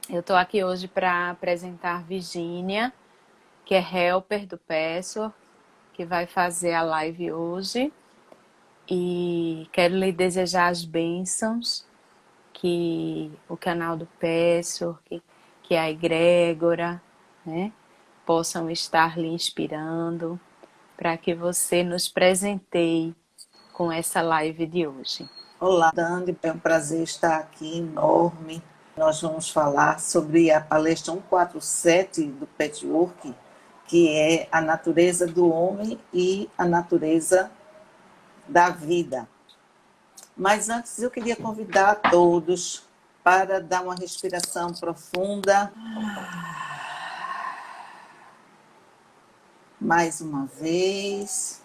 Eu estou aqui hoje para apresentar Virgínia, que é helper do Password, que vai fazer a live hoje. E quero lhe desejar as bênçãos que o canal do Password, que a egrégora, né, possam estar lhe inspirando para que você nos presenteie com essa live de hoje. Olá, Dani, é um prazer estar aqui, enorme. Nós vamos falar sobre a palestra 147 do Patchwork, que é a natureza do homem e a natureza da vida. Mas antes eu queria convidar a todos para dar uma respiração profunda. Mais uma vez.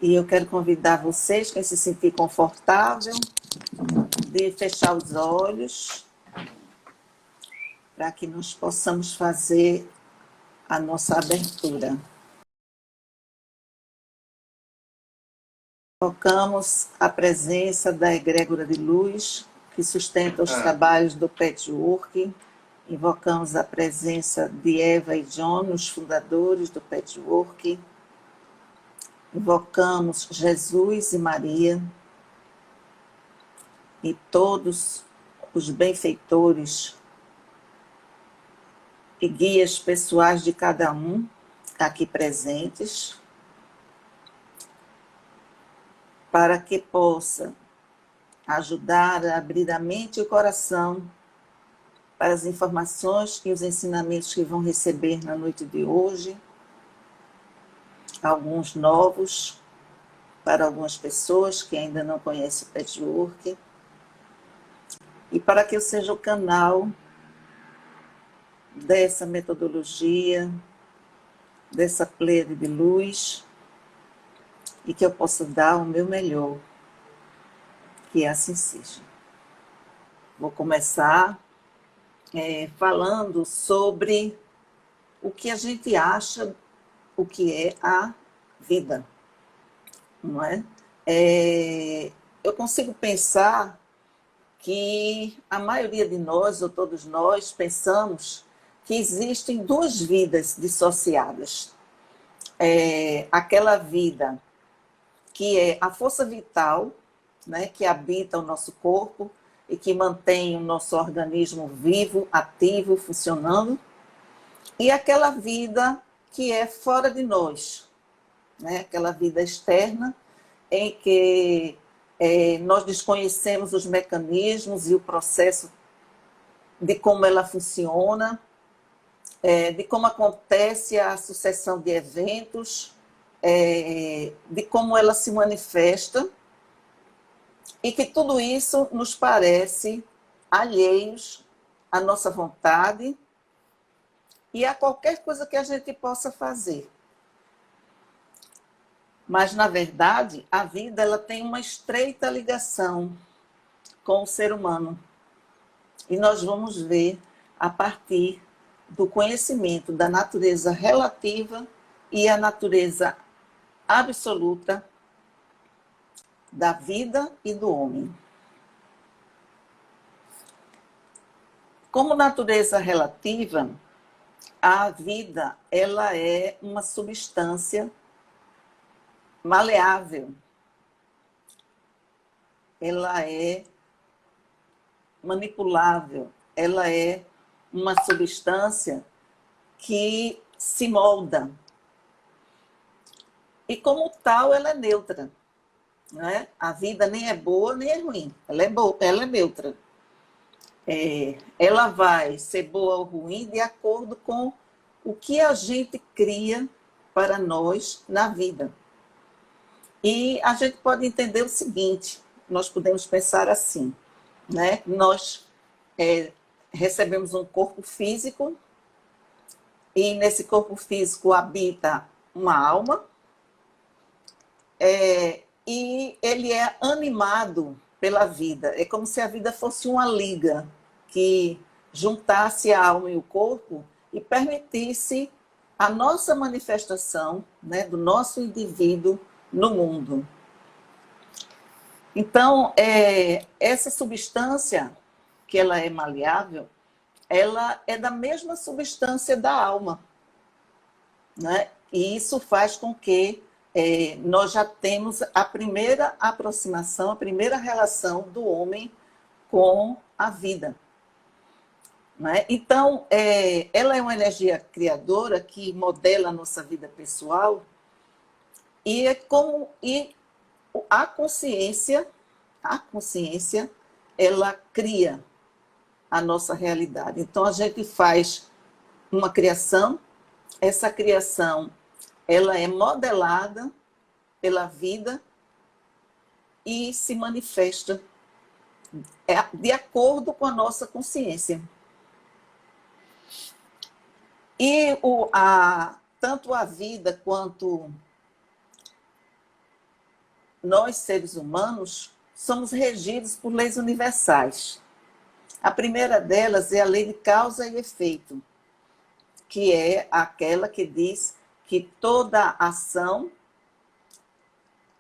E eu quero convidar vocês, quem se sentir confortável, de fechar os olhos, para que nós possamos fazer a nossa abertura. Invocamos a presença da egrégora de luz, que sustenta os trabalhos do Patchwork. Invocamos a presença de Eva e John, os fundadores do Patchwork. Invocamos Jesus e Maria e todos os benfeitores e guias pessoais de cada um aqui presentes, para que possa ajudar a abrir a mente e o coração para as informações e os ensinamentos que vão receber na noite de hoje, alguns novos para algumas pessoas que ainda não conhecem o Patchwork, e para que eu seja o canal dessa metodologia, dessa pleiade de luz, e que eu possa dar o meu melhor, que assim seja. Vou começar falando sobre o que a gente acha, o que é a vida, não é? Eu consigo pensar que a maioria de nós, ou todos nós, pensamos que existem duas vidas dissociadas. Aquela vida que é a força vital, né, que habita o nosso corpo e que mantém o nosso organismo vivo, ativo, funcionando, e aquela vida que é fora de nós, né, aquela vida externa em que nós desconhecemos os mecanismos e o processo de como ela funciona, de como acontece a sucessão de eventos, de como ela se manifesta, e que tudo isso nos parece alheios à nossa vontade e a qualquer coisa que a gente possa fazer. Mas, na verdade, a vida ela tem uma estreita ligação com o ser humano. E nós vamos ver a partir do conhecimento da natureza relativa e a natureza absoluta da vida e do homem. Como natureza relativa, a vida ela é uma substância maleável. Ela é manipulável. Ela é uma substância que se molda. E como tal, ela é neutra. Né? A vida nem é boa nem é ruim, ela é boa, ela é neutra. Ela vai ser boa ou ruim de acordo com o que a gente cria para nós na vida. E a gente pode entender o seguinte, nós podemos pensar assim, né? Nós recebemos um corpo físico e nesse corpo físico habita uma alma, e ele é animado pela vida. É como se a vida fosse uma liga que juntasse a alma e o corpo e permitisse a nossa manifestação, né, do nosso indivíduo no mundo. Então, essa substância, que ela é maleável, ela é da mesma substância da alma, né? E isso faz com que nós já temos a primeira aproximação, a primeira relação do homem com a vida. Né? Então, ela é uma energia criadora que modela a nossa vida pessoal e a consciência, ela cria a nossa realidade. Então, a gente faz uma criação, essa criação ela é modelada pela vida e se manifesta de acordo com a nossa consciência. E tanto a vida quanto nós, seres humanos, somos regidos por leis universais. A primeira delas é a lei de causa e efeito, que é aquela que diz que toda ação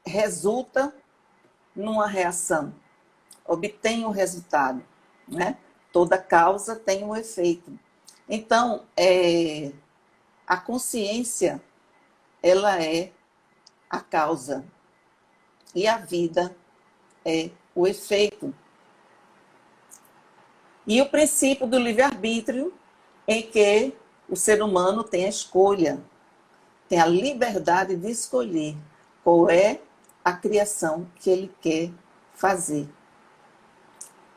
resulta numa reação, obtém um resultado, né? Toda causa tem um efeito. Então, a consciência, ela é a causa e a vida é o efeito. E o princípio do livre-arbítrio, em que o ser humano tem a escolha, tem a liberdade de escolher qual é a criação que ele quer fazer.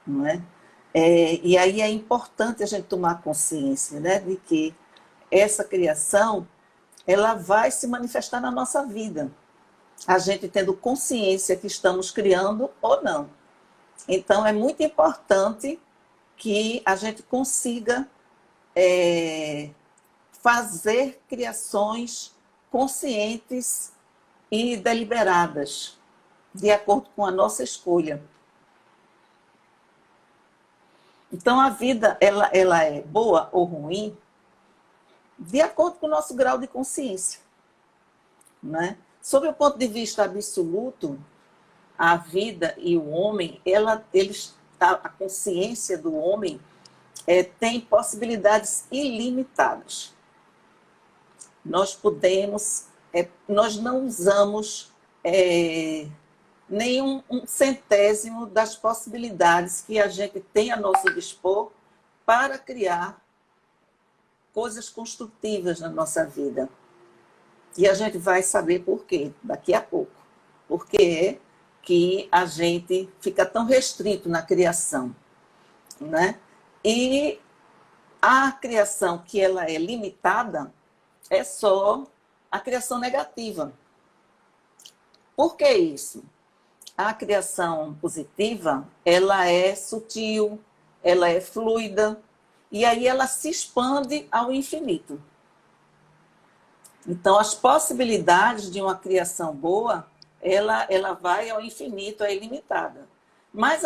Não é? E aí é importante a gente tomar consciência, né, de que essa criação ela vai se manifestar na nossa vida. A gente tendo consciência que estamos criando ou não. Então, é muito importante que a gente consiga fazer criações conscientes e deliberadas, de acordo com a nossa escolha. Então, a vida ela é boa ou ruim de acordo com o nosso grau de consciência. Né? Sob o ponto de vista absoluto, a vida e o homem, a consciência do homem tem possibilidades ilimitadas. Nós não usamos nem um centésimo das possibilidades que a gente tem a nosso dispor para criar coisas construtivas na nossa vida. E a gente vai saber por quê daqui a pouco. Por que que a gente fica tão restrito na criação, né? E a criação que ela é limitada é só a criação negativa. Por que isso? A criação positiva, ela é sutil, ela é fluida, e aí ela se expande ao infinito. Então, as possibilidades de uma criação boa, ela vai ao infinito, é ilimitada. Mas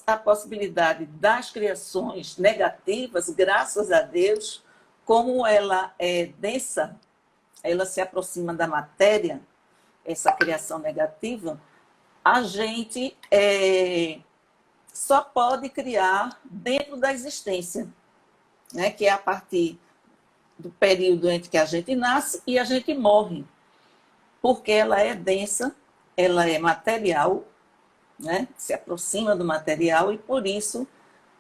a possibilidade das criações negativas, graças a Deus, como ela é densa, ela se aproxima da matéria, essa criação negativa, a gente só pode criar dentro da existência, né? Que é a partir do período entre que a gente nasce e a gente morre, porque ela é densa, ela é material, né? Se aproxima do material, e por isso,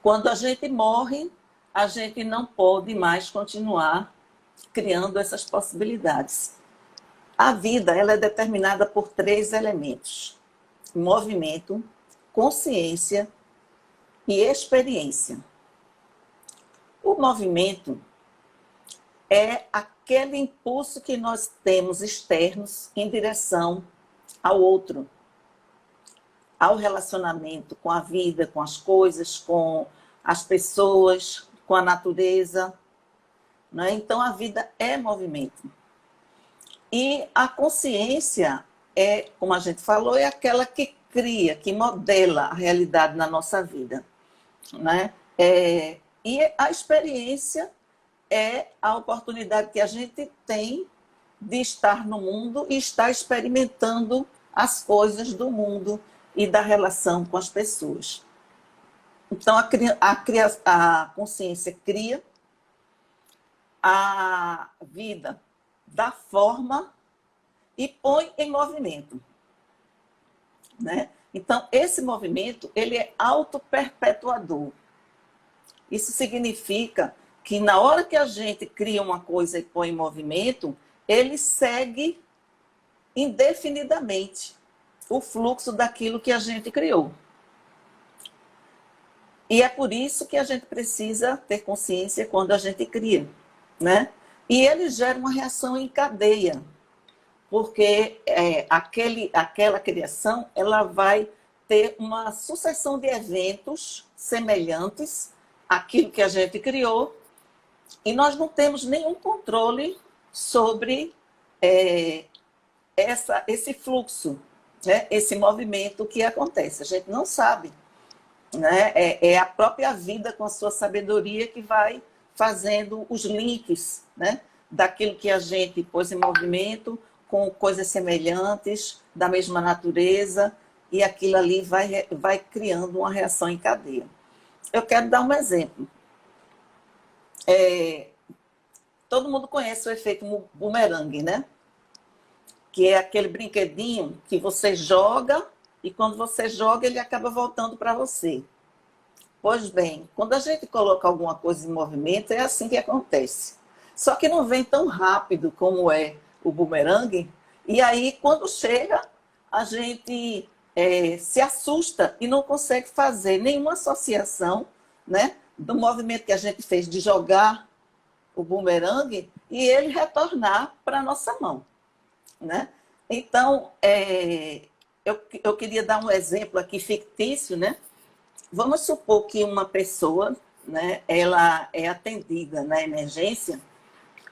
quando a gente morre, a gente não pode mais continuar criando essas possibilidades. A vida ela é determinada por 3 elementos: movimento, consciência e experiência. O movimento é aquele impulso que nós temos externos em direção ao outro, ao relacionamento com a vida, com as coisas, com as pessoas, com a natureza. Né? Então, a vida é movimento. E a consciência como a gente falou, é aquela que cria, que modela a realidade na nossa vida. Né? E a experiência é a oportunidade que a gente tem de estar no mundo e estar experimentando as coisas do mundo e da relação com as pessoas. Então, a consciência cria, a vida dá forma e põe em movimento, né? Então, esse movimento, ele é autoperpetuador. Isso significa que na hora que a gente cria uma coisa e põe em movimento, ele segue indefinidamente o fluxo daquilo que a gente criou. E é por isso que a gente precisa ter consciência quando a gente cria, né? E ele gera uma reação em cadeia, porque aquela criação ela vai ter uma sucessão de eventos semelhantes àquilo que a gente criou, e nós não temos nenhum controle sobre esse fluxo, né? Esse movimento que acontece. A gente não sabe, né? É a própria vida com a sua sabedoria que vai fazendo os links, né? Daquilo que a gente pôs em movimento com coisas semelhantes, da mesma natureza, e aquilo ali vai criando uma reação em cadeia. Eu quero dar um exemplo. Todo mundo conhece o efeito bumerangue, né? Que é aquele brinquedinho que você joga e quando você joga ele acaba voltando para você. Pois bem, quando a gente coloca alguma coisa em movimento, é assim que acontece. Só que não vem tão rápido como é o bumerangue, e aí quando chega, a gente se assusta e não consegue fazer nenhuma associação, né, do movimento que a gente fez de jogar o bumerangue e ele retornar para a nossa mão, né? Então, eu queria dar um exemplo aqui fictício, né? Vamos supor que uma pessoa, né, ela é atendida na emergência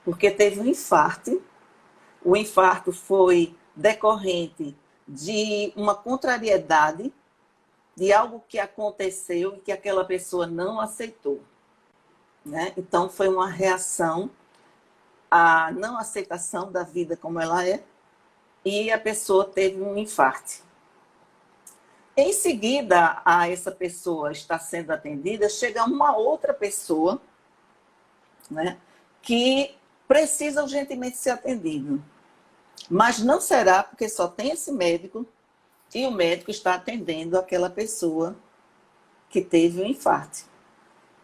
porque teve um infarto. O infarto foi decorrente de uma contrariedade, de algo que aconteceu e que aquela pessoa não aceitou, né? Então, foi uma reação à não aceitação da vida como ela é, e a pessoa teve um infarto. Em seguida, a essa pessoa estar sendo atendida, chega uma outra pessoa, né, que precisa urgentemente ser atendido. Mas não será porque só tem esse médico e o médico está atendendo aquela pessoa que teve um infarto.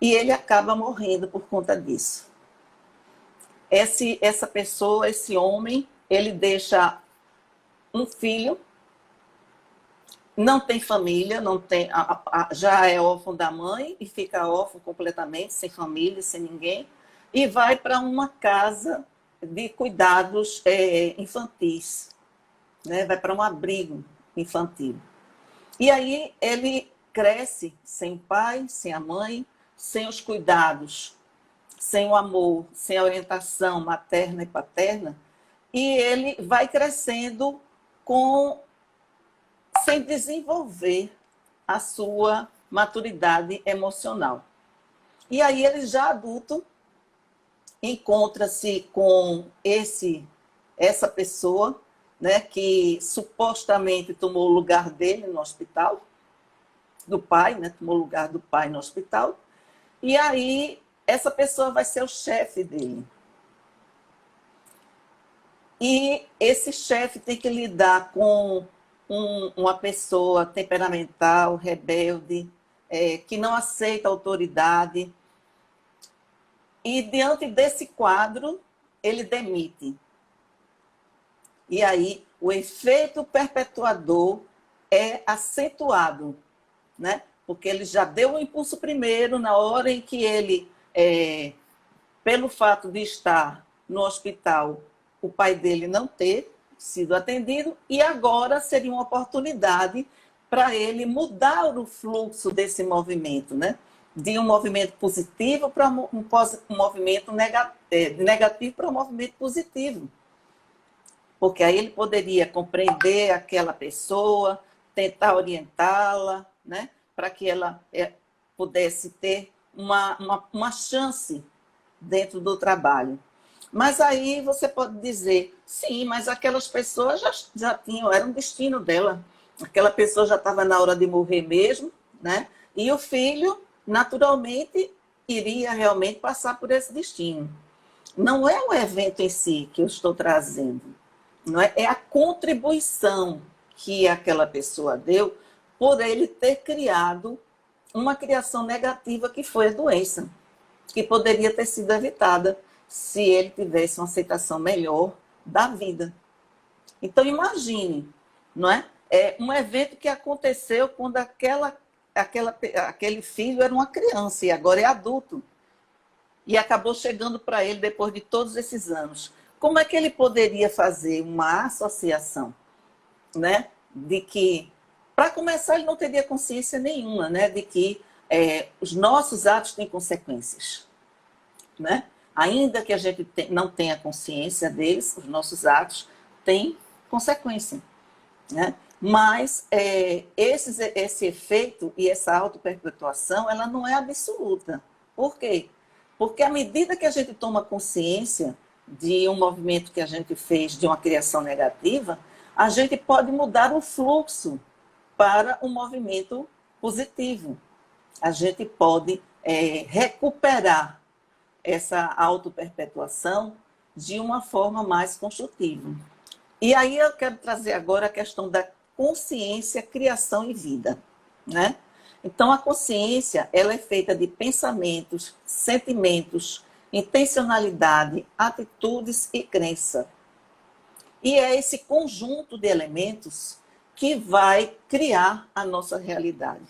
E ele acaba morrendo por conta disso. Essa pessoa, esse homem, ele deixa um filho, não tem família, não tem, já é órfão da mãe e fica órfão completamente, sem família, sem ninguém, e vai para uma casa de cuidados infantis, né? Vai para um abrigo infantil. E aí ele cresce sem o pai, sem a mãe, sem os cuidados, sem o amor, sem a orientação materna e paterna, e ele vai crescendo sem desenvolver a sua maturidade emocional. E aí ele já adulto encontra-se com essa pessoa, né, que supostamente tomou o lugar dele no hospital, do pai, né, tomou o lugar do pai no hospital, e aí essa pessoa vai ser o chefe dele. E esse chefe tem que lidar com uma pessoa temperamental, rebelde, que não aceita autoridade. E diante desse quadro, ele demite. E aí o efeito perpetuador é acentuado, né? Porque ele já deu o impulso primeiro, na hora em que ele, pelo fato de estar no hospital, o pai dele não ter sido atendido, e agora seria uma oportunidade para ele mudar o fluxo desse movimento, né? De um movimento positivo para um movimento negativo para um movimento positivo. Porque aí ele poderia compreender aquela pessoa, tentar orientá-la, né? Para que ela pudesse ter uma chance dentro do trabalho. Mas aí você pode dizer, sim, mas aquelas pessoas já tinham, era um destino dela. Aquela pessoa já estava na hora de morrer mesmo, né? E o filho, naturalmente, iria realmente passar por esse destino. Não é o evento em si que eu estou trazendo, não é? É a contribuição que aquela pessoa deu por ele ter criado uma criação negativa que foi a doença, que poderia ter sido evitada se ele tivesse uma aceitação melhor da vida. Então imagine, não é? É um evento que aconteceu quando aquele filho era uma criança e agora é adulto. E acabou chegando para ele depois de todos esses anos. Como é que ele poderia fazer uma associação, né? De que, para começar, ele não teria consciência nenhuma, né? De que os nossos atos têm consequências, né? Ainda que a gente não tenha consciência deles, os nossos atos têm consequência, né? Mas esse efeito e essa autoperpetuação, ela não é absoluta. Por quê? Porque à medida que a gente toma consciência de um movimento que a gente fez de uma criação negativa, a gente pode mudar o fluxo para um movimento positivo. A gente pode recuperar essa autoperpetuação de uma forma mais construtiva. E aí eu quero trazer agora a questão da consciência, criação e vida, né? Então a consciência, ela é feita de pensamentos, sentimentos, intencionalidade, atitudes e crença. E é esse conjunto de elementos que vai criar a nossa realidade.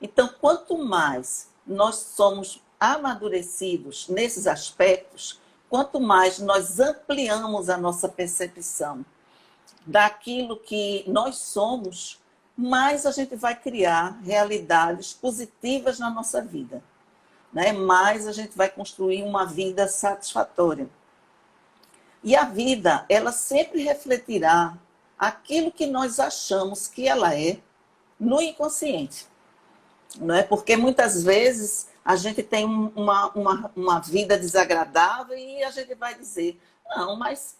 Então, quanto mais nós somos amadurecidos nesses aspectos, quanto mais nós ampliamos a nossa percepção daquilo que nós somos, mais a gente vai criar realidades positivas na nossa vida, né? Mais a gente vai construir uma vida satisfatória. E a vida, ela sempre refletirá aquilo que nós achamos que ela é no inconsciente, não é? Porque muitas vezes a gente tem uma vida desagradável e a gente vai dizer, não, mas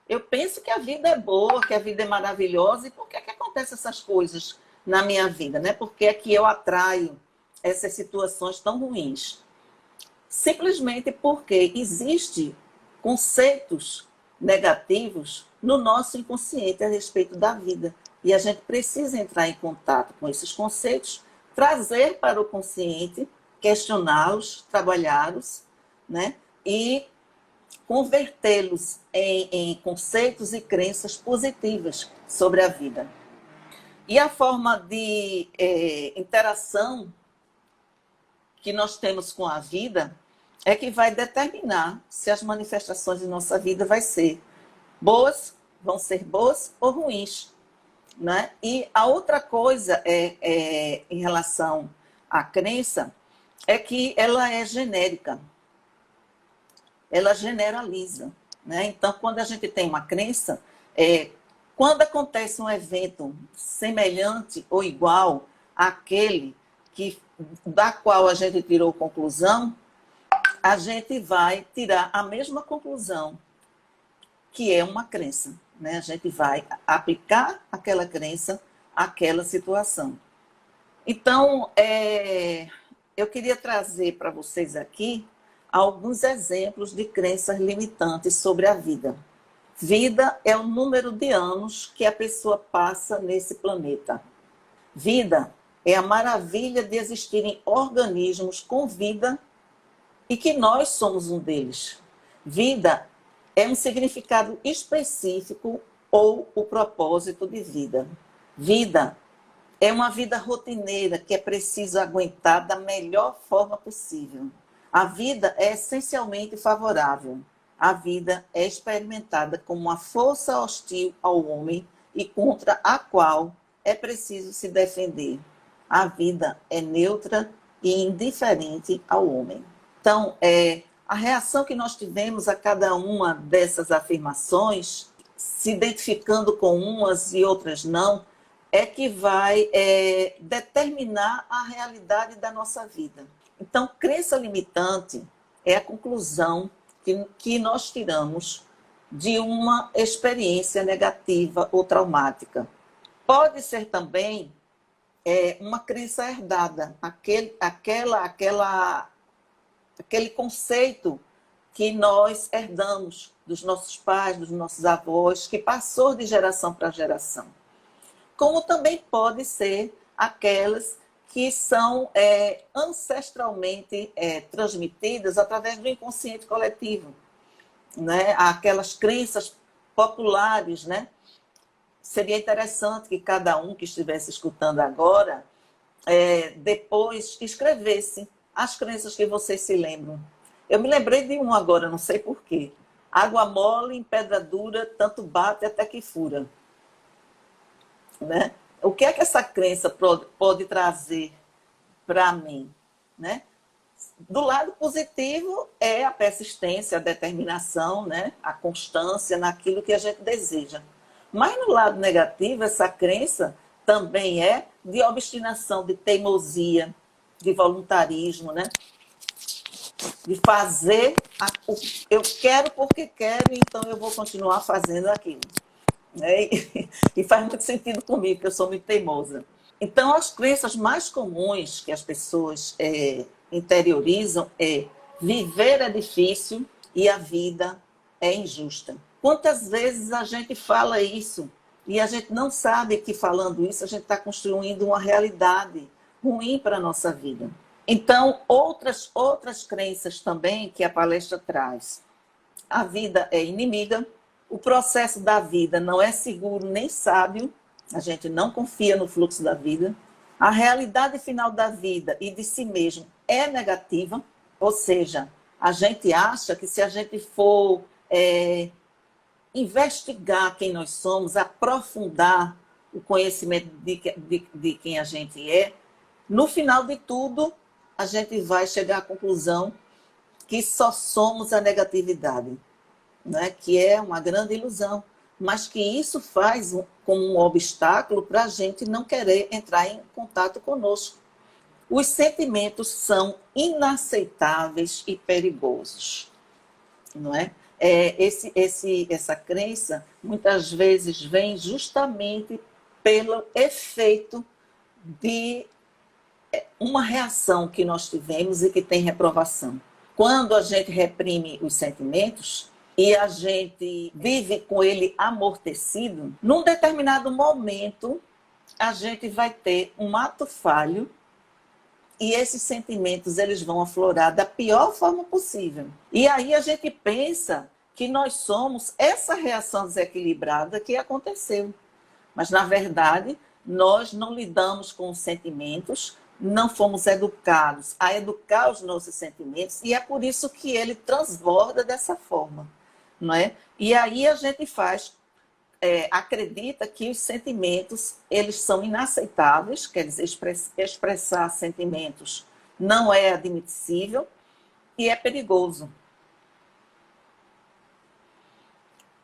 eu penso que a vida é boa, que a vida é maravilhosa, e por que acontecem essas coisas na minha vida, né? Por que é que eu atraio essas situações tão ruins? Simplesmente porque existem conceitos negativos no nosso inconsciente a respeito da vida. E a gente precisa entrar em contato com esses conceitos, trazer para o consciente, questioná-los, trabalhá-los, né? E convertê-los em conceitos e crenças positivas sobre a vida. E a forma de interação que nós temos com a vida é que vai determinar se as manifestações de nossa vida vão ser boas ou ruins, né? E a outra coisa em relação à crença é que ela é genérica. Ela generaliza, né? Então, quando a gente tem uma crença, quando acontece um evento semelhante ou igual àquele da qual a gente tirou conclusão, a gente vai tirar a mesma conclusão, que é uma crença, né? A gente vai aplicar aquela crença àquela situação. Então, eu queria trazer para vocês aqui alguns exemplos de crenças limitantes sobre a vida. Vida é o número de anos que a pessoa passa nesse planeta. Vida é a maravilha de existirem organismos com vida e que nós somos um deles. Vida é um significado específico ou o propósito de vida. Vida é uma vida rotineira que é preciso aguentar da melhor forma possível. A vida é essencialmente favorável. A vida é experimentada como uma força hostil ao homem e contra a qual é preciso se defender. A vida é neutra e indiferente ao homem. Então, a reação que nós tivemos a cada uma dessas afirmações, se identificando com umas e outras não, é que vai determinar a realidade da nossa vida. Então, crença limitante é a conclusão que nós tiramos de uma experiência negativa ou traumática. Pode ser também uma crença herdada, aquele conceito que nós herdamos dos nossos pais, dos nossos avós, que passou de geração para geração. Como também pode ser aquelas que são ancestralmente transmitidas através do inconsciente coletivo, né? Aquelas crenças populares, né? Seria interessante que cada um que estivesse escutando agora, depois escrevesse as crenças que vocês se lembram. Eu me lembrei de um agora, não sei porquê. Água mole em pedra dura, tanto bate até que fura. Né? O que é que essa crença pode trazer para mim? Né? Do lado positivo é a persistência, a determinação, né? A constância naquilo que a gente deseja. Mas no lado negativo, essa crença também é de obstinação, de teimosia, de voluntarismo, né? De fazer, eu quero porque quero, então eu vou continuar fazendo aquilo. Né? E faz muito sentido comigo, porque eu sou muito teimosa. Então, as crenças mais comuns que as pessoas interiorizam é: viver é difícil e a vida é injusta. Quantas vezes a gente fala isso e a gente não sabe que falando isso a gente está construindo uma realidade ruim para a nossa vida. Então, outras crenças também que a palestra traz. A vida é inimiga, o processo da vida não é seguro nem sábio, a gente não confia no fluxo da vida. A realidade final da vida e de si mesmo é negativa, ou seja, a gente acha que se a gente for investigar quem nós somos, aprofundar o conhecimento de quem a gente é, no final de tudo, a gente vai chegar à conclusão que só somos a negatividade, né? Que é uma grande ilusão, mas que isso faz como um obstáculo para a gente não querer entrar em contato conosco. Os sentimentos são inaceitáveis e perigosos, não é? Essa crença muitas vezes vem justamente pelo efeito de uma reação que nós tivemos e que tem reprovação. Quando a gente reprime os sentimentos e a gente vive com ele amortecido, num determinado momento a gente vai ter um ato falho e esses sentimentos eles vão aflorar da pior forma possível. E aí a gente pensa que nós somos essa reação desequilibrada que aconteceu. Mas, na verdade, nós não lidamos com os sentimentos, não fomos educados a educar os nossos sentimentos e é por isso que ele transborda dessa forma. Não é? E aí a gente acredita que os sentimentos eles são inaceitáveis, quer dizer, expressar sentimentos não é admissível e é perigoso.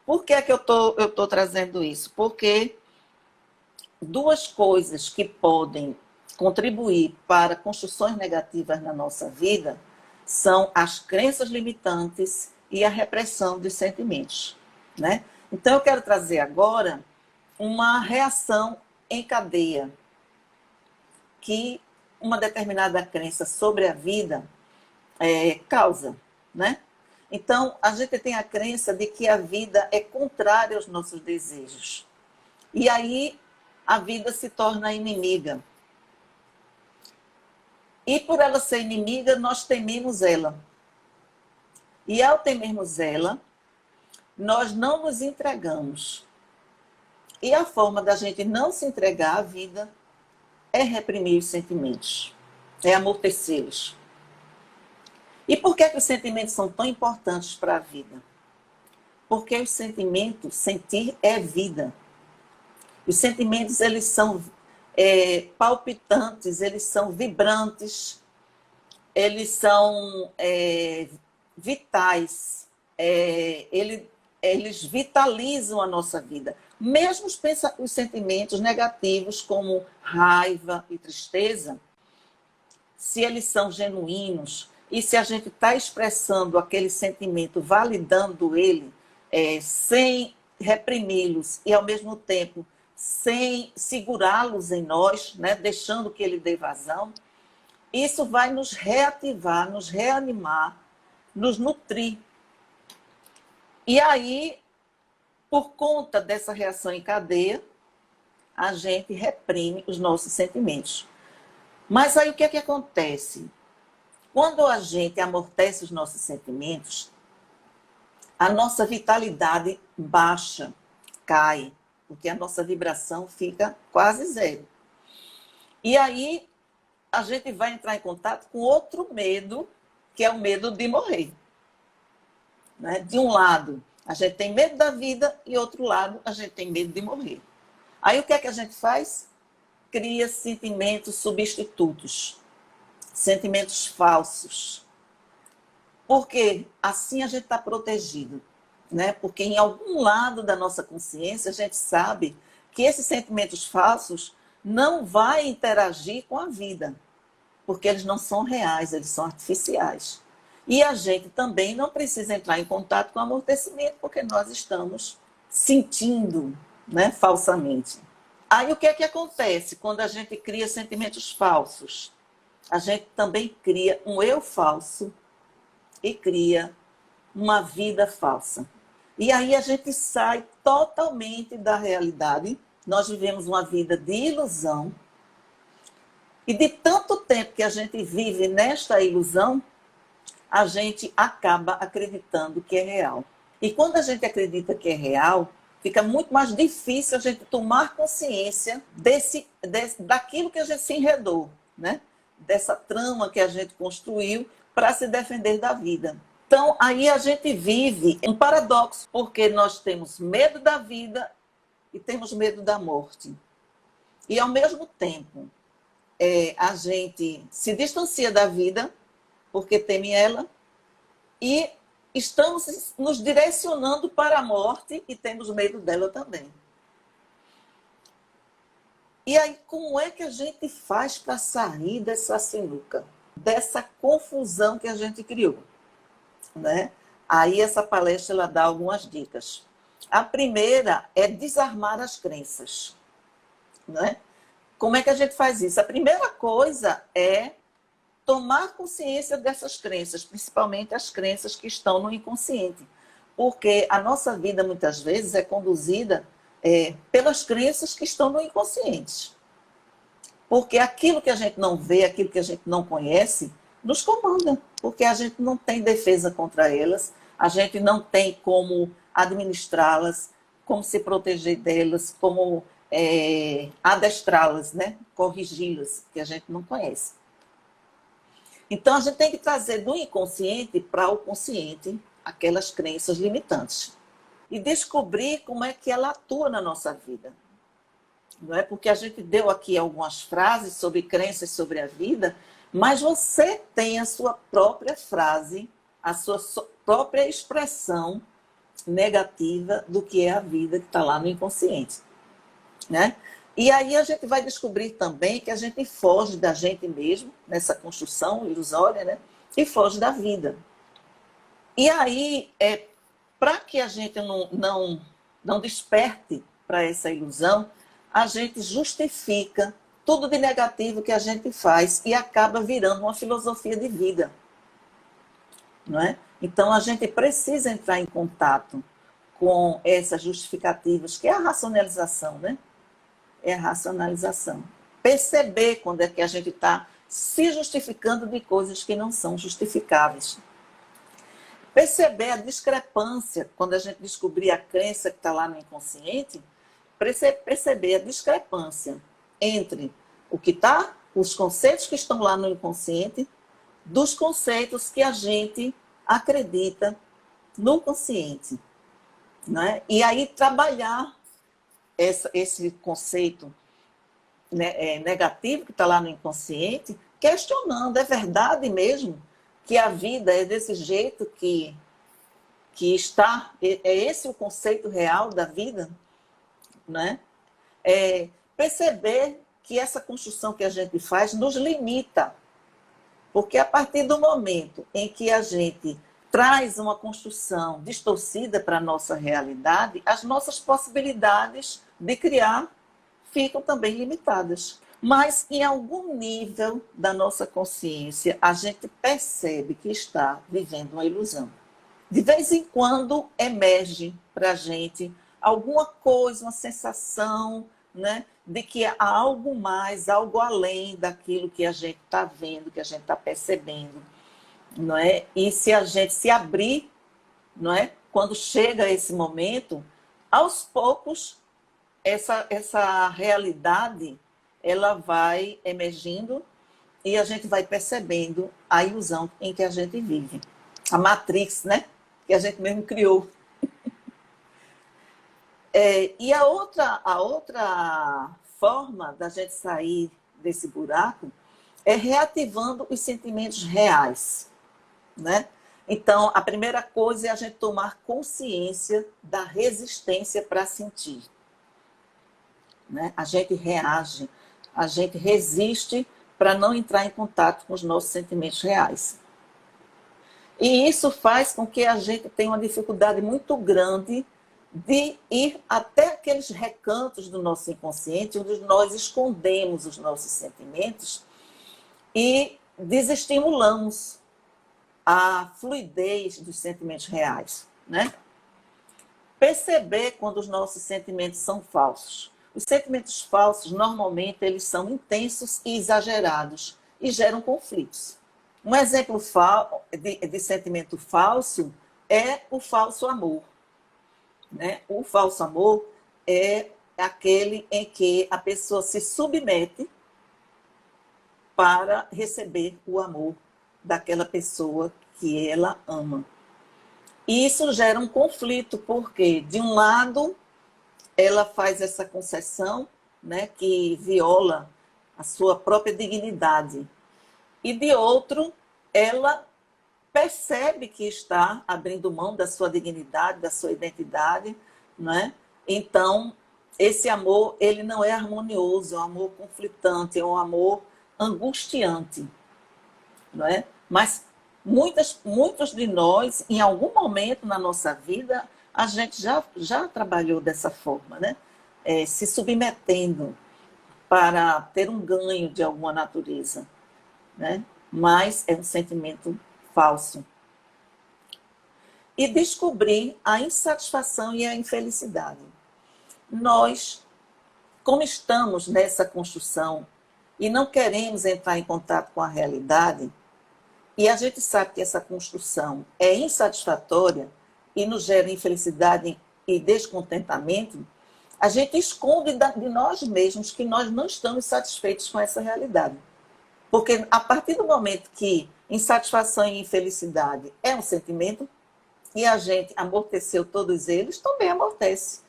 Por que é que eu tô trazendo isso? Porque duas coisas que podem contribuir para construções negativas na nossa vida são as crenças limitantes e a repressão dos sentimentos, né? Então, eu quero trazer agora uma reação em cadeia que uma determinada crença sobre a vida causa, né? Então, a gente tem a crença de que a vida é contrária aos nossos desejos. E aí, a vida se torna inimiga. E por ela ser inimiga, nós tememos ela. E ao temermos ela, nós não nos entregamos. E a forma da gente não se entregar à vida é reprimir os sentimentos, é amortecê-los. E por que os sentimentos são tão importantes para a vida? Porque os sentimentos, sentir é vida. Os sentimentos, eles são palpitantes, eles são vibrantes, eles são vitais, eles vitalizam a nossa vida. Mesmo os sentimentos negativos, como raiva e tristeza, se eles são genuínos, e se a gente está expressando aquele sentimento, validando ele, sem reprimi-los e, ao mesmo tempo, sem segurá-los em nós, né, deixando que ele dê vazão, isso vai nos reativar, nos reanimar, nos nutrir. E aí, por conta dessa reação em cadeia, a gente reprime os nossos sentimentos. Mas aí o que é que acontece? Quando a gente amortece os nossos sentimentos, a nossa vitalidade baixa, cai, porque a nossa vibração fica quase zero. E aí a gente vai entrar em contato com outro medo, que é o medo de morrer. Né? De um lado, a gente tem medo da vida e, outro lado, a gente tem medo de morrer. Aí o que é que a gente faz? Cria sentimentos substitutos, sentimentos falsos. Porque assim a gente está protegido. Né? Porque em algum lado da nossa consciência a gente sabe que esses sentimentos falsos não vão interagir com a vida. Porque eles não são reais, eles são artificiais. E a gente também não precisa entrar em contato com o amortecimento, porque nós estamos sentindo, né, falsamente. Aí o que é que acontece quando a gente cria sentimentos falsos? A gente também cria um eu falso e cria uma vida falsa. E aí a gente sai totalmente da realidade. Nós vivemos uma vida de ilusão. E de tanto tempo que a gente vive nesta ilusão, a gente acaba acreditando que é real. E quando a gente acredita que é real, fica muito mais difícil a gente tomar consciência daquilo que a gente se enredou, né? Dessa trama que a gente construiu para se defender da vida. Então, aí a gente vive um paradoxo, porque nós temos medo da vida e temos medo da morte. E, ao mesmo tempo, a gente se distancia da vida, porque teme ela, e estamos nos direcionando para a morte e temos medo dela também. E aí, como é que a gente faz para sair dessa sinuca, dessa confusão que a gente criou? Né? Aí essa palestra ela dá algumas dicas. A primeira é desarmar as crenças. Né? Como é que a gente faz isso? A primeira coisa é tomar consciência dessas crenças, principalmente as crenças que estão no inconsciente. Porque a nossa vida, muitas vezes, é conduzida pelas crenças que estão no inconsciente. Porque aquilo que a gente não vê, aquilo que a gente não conhece, nos comanda. Porque a gente não tem defesa contra elas, a gente não tem como administrá-las, como se proteger delas, como adestrá-las, né? Corrigi-las, que a gente não conhece. Então, a gente tem que trazer do inconsciente para o consciente aquelas crenças limitantes. E descobrir como é que ela atua na nossa vida. Não é porque a gente deu aqui algumas frases sobre crenças sobre a vida, mas você tem a sua própria frase, a sua própria expressão negativa do que é a vida que está lá no inconsciente. Né? E aí a gente vai descobrir também que a gente foge da gente mesmo, nessa construção ilusória, né? E foge da vida. E aí, para que a gente não desperte para essa ilusão, a gente justifica tudo de negativo que a gente faz e acaba virando uma filosofia de vida. Não é? Então, a gente precisa entrar em contato com essas justificativas, que é a racionalização, né? É a racionalização. Perceber quando é que a gente está se justificando de coisas que não são justificáveis. Perceber a discrepância, quando a gente descobrir a crença que está lá no inconsciente, perceber a discrepância entre o que está, os conceitos que estão lá no inconsciente, dos conceitos que a gente acredita no consciente. Né? E aí trabalhar esse conceito, né, negativo que está lá no inconsciente, questionando, é verdade mesmo que a vida é desse jeito que está, é esse o conceito real da vida? Né? Perceber que essa construção que a gente faz nos limita. Porque a partir do momento em que a gente traz uma construção distorcida para a nossa realidade, as nossas possibilidades de criar ficam também limitadas. Mas, em algum nível da nossa consciência, a gente percebe que está vivendo uma ilusão. De vez em quando emerge para a gente alguma coisa, uma sensação, né, de que há algo mais, algo além daquilo que a gente está vendo, que a gente está percebendo. Não é? E se a gente se abrir, não é? Quando chega esse momento, aos poucos, essa realidade ela vai emergindo e a gente vai percebendo a ilusão em que a gente vive. A Matrix, né? Que a gente mesmo criou. E a outra forma da gente sair desse buraco é reativando os sentimentos reais, né? Então, a primeira coisa é a gente tomar consciência da resistência para sentir, né? A gente reage, a gente resiste para não entrar em contato com os nossos sentimentos reais. E isso faz com que a gente tenha uma dificuldade muito grande de ir até aqueles recantos do nosso inconsciente, onde nós escondemos os nossos sentimentos e desestimulamos a fluidez dos sentimentos reais, né? Perceber quando os nossos sentimentos são falsos. Os sentimentos falsos, normalmente, eles são intensos e exagerados e geram conflitos. Um exemplo de sentimento falso é o falso amor, né? O falso amor é aquele em que a pessoa se submete para receber o amor daquela pessoa que ela ama. E isso gera um conflito, porque, de um lado, ela faz essa concessão, né, que viola a sua própria dignidade. E, de outro, ela percebe que está abrindo mão da sua dignidade, da sua identidade, né? Então, esse amor, ele não é harmonioso, é um amor conflitante, é um amor angustiante, não é? Mas muitos de nós, em algum momento na nossa vida, a gente já trabalhou dessa forma, né? Se submetendo para ter um ganho de alguma natureza, né? Mas é um sentimento falso. E descobrir a insatisfação e a infelicidade. Nós, como estamos nessa construção e não queremos entrar em contato com a realidade, e a gente sabe que essa construção é insatisfatória e nos gera infelicidade e descontentamento, a gente esconde de nós mesmos que nós não estamos satisfeitos com essa realidade. Porque a partir do momento que insatisfação e infelicidade é um sentimento, e a gente amorteceu todos eles, também amortece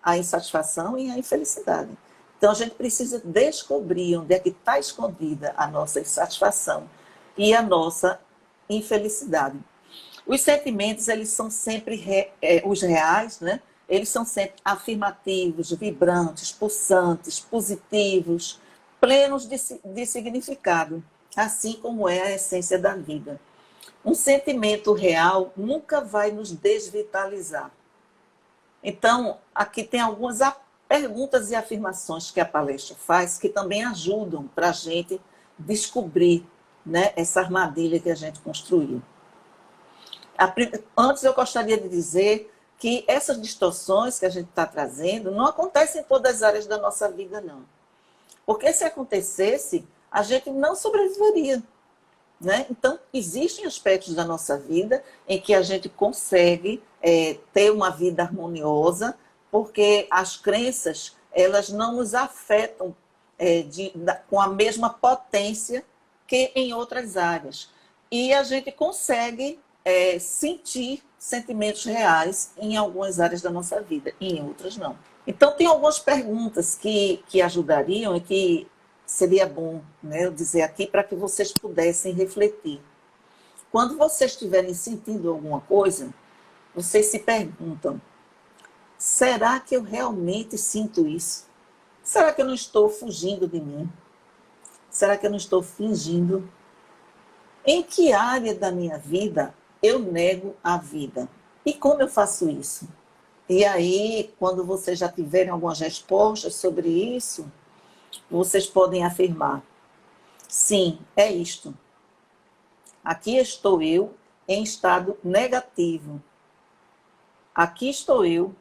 a insatisfação e a infelicidade. Então a gente precisa descobrir onde é que está escondida a nossa insatisfação e a nossa infelicidade. Os sentimentos, eles são sempre os reais, né? Eles são sempre afirmativos, vibrantes, pulsantes, positivos, plenos de significado, assim como é a essência da vida. Um sentimento real nunca vai nos desvitalizar. Então, aqui tem algumas perguntas e afirmações que a palestra faz que também ajudam para a gente descobrir, né, essa armadilha que a gente construiu. Antes, eu gostaria de dizer que essas distorções que a gente está trazendo não acontecem em todas as áreas da nossa vida, não. Porque se acontecesse, a gente não sobreviveria, né? Então, existem aspectos da nossa vida em que a gente consegue ter uma vida harmoniosa, porque as crenças, elas não nos afetam com a mesma potência que em outras áreas. E a gente consegue sentir sentimentos reais em algumas áreas da nossa vida, e em outras não. Então, tem algumas perguntas que ajudariam e que seria bom, né, eu dizer aqui para que vocês pudessem refletir. Quando vocês estiverem sentindo alguma coisa, vocês se perguntam: será que eu realmente sinto isso? Será que eu não estou fugindo de mim? Será que eu não estou fingindo? Em que área da minha vida eu nego a vida? E como eu faço isso? E aí, quando vocês já tiverem algumas respostas sobre isso, vocês podem afirmar: sim, é isto. Aqui estou eu em estado negativo. Aqui estou eu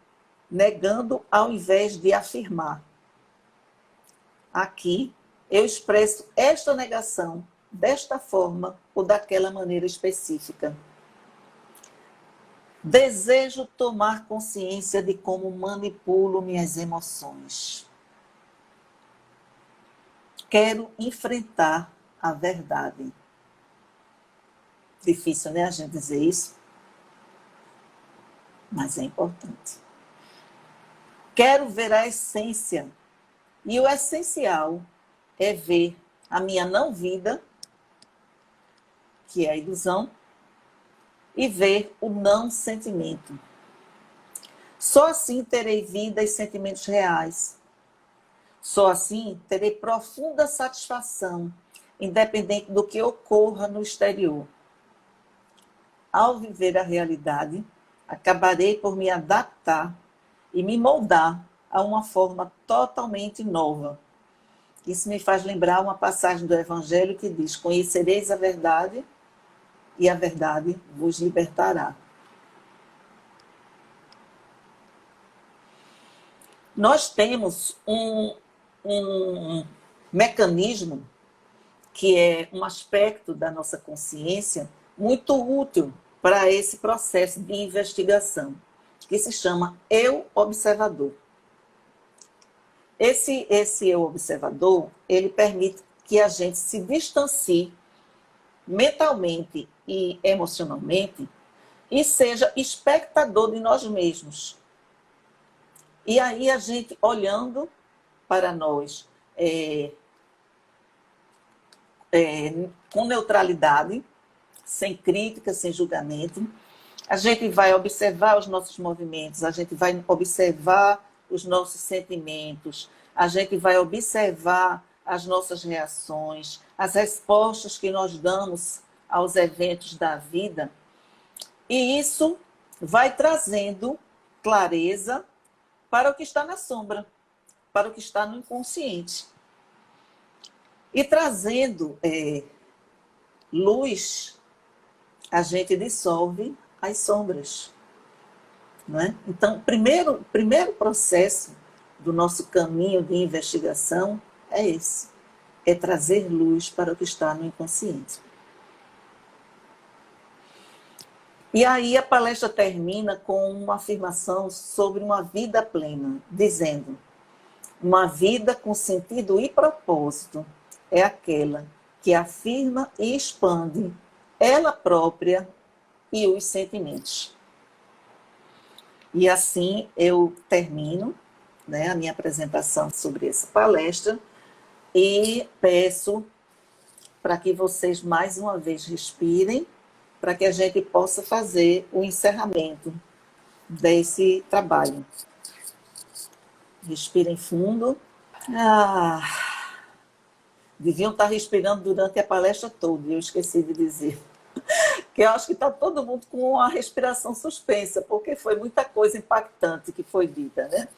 negando ao invés de afirmar. Aqui eu expresso esta negação desta forma ou daquela maneira específica. Desejo tomar consciência de como manipulo minhas emoções. Quero enfrentar a verdade. Difícil, né, a gente dizer isso? Mas é importante. Quero ver a essência. E o essencial é ver a minha não-vida, que é a ilusão, e ver o não-sentimento. Só assim terei vida e sentimentos reais. Só assim terei profunda satisfação, independente do que ocorra no exterior. Ao viver a realidade, acabarei por me adaptar e me moldar a uma forma totalmente nova. Isso me faz lembrar uma passagem do Evangelho que diz: conhecereis a verdade e a verdade vos libertará. Nós temos um mecanismo que é um aspecto da nossa consciência muito útil para esse processo de investigação, que se chama eu observador. Esse eu observador, ele permite que a gente se distancie mentalmente e emocionalmente e seja espectador de nós mesmos. E aí a gente olhando para nós com neutralidade, sem crítica, sem julgamento, a gente vai observar os nossos movimentos, a gente vai observar os nossos sentimentos, a gente vai observar as nossas reações, as respostas que nós damos aos eventos da vida. E isso vai trazendo clareza para o que está na sombra, para o que está no inconsciente. E trazendo luz, a gente dissolve as sombras. Não é? Então, o primeiro processo do nosso caminho de investigação é esse. É trazer luz para o que está no inconsciente. E aí a palestra termina com uma afirmação sobre uma vida plena, dizendo: uma vida com sentido e propósito é aquela que afirma e expande ela própria e os sentimentos. E assim eu termino, né, a minha apresentação sobre essa palestra e peço para que vocês mais uma vez respirem, para que a gente possa fazer o encerramento desse trabalho. Respirem fundo. Deviam estar respirando durante a palestra toda, e eu esqueci de dizer. Que eu acho que está todo mundo com a respiração suspensa, porque foi muita coisa impactante que foi dita, né?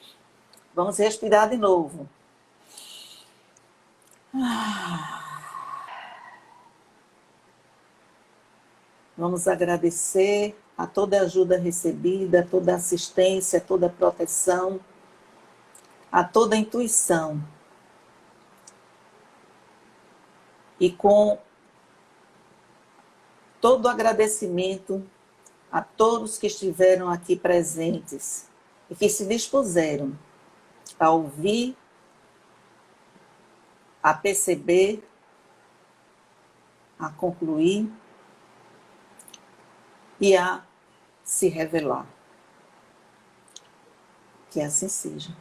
Vamos respirar de novo. Vamos agradecer a toda a ajuda recebida, a toda a assistência, a toda a proteção, a toda a intuição. E com todo o agradecimento a todos que estiveram aqui presentes e que se dispuseram a ouvir, a perceber, a concluir e a se revelar. Que assim seja.